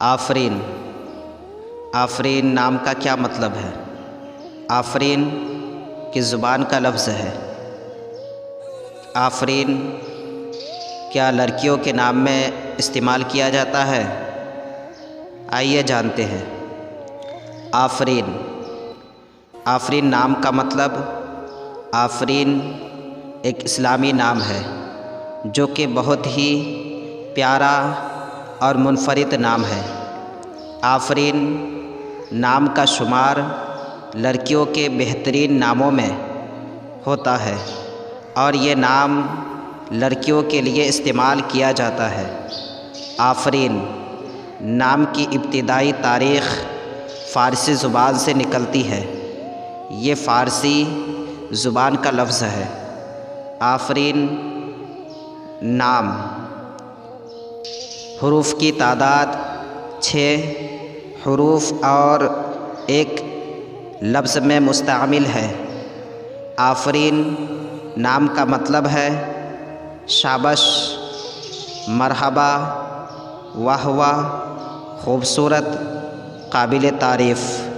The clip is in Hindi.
आफरीन। आफरीन नाम का क्या मतलब है? आफरीन किस ज़ुबान का लफ्ज़ है? आफरीन क्या लड़कियों के नाम में इस्तेमाल किया जाता है? आइए जानते हैं। आफरीन। आफरीन नाम का मतलब, आफरीन एक इस्लामी नाम है जो कि बहुत ही प्यारा और मुनफरिद नाम है। आफरीन नाम का शुमार लड़कियों के बेहतरीन नामों में होता है और ये नाम लड़कियों के लिए इस्तेमाल किया जाता है। आफरीन नाम की इब्तिदाई तारीख़ फ़ारसी ज़ुबान से निकलती है। ये फ़ारसी ज़ुबान का लफ्ज़ है। आफरीन नाम हुरूफ़ की तादाद 6 हुरूफ़ और एक लफ्ज़ में मुस्तअमिल है। आफरीन नाम का मतलब है शाबाश, मरहबा, वाह वाह, खूबसूरत, काबिल तारीफ़।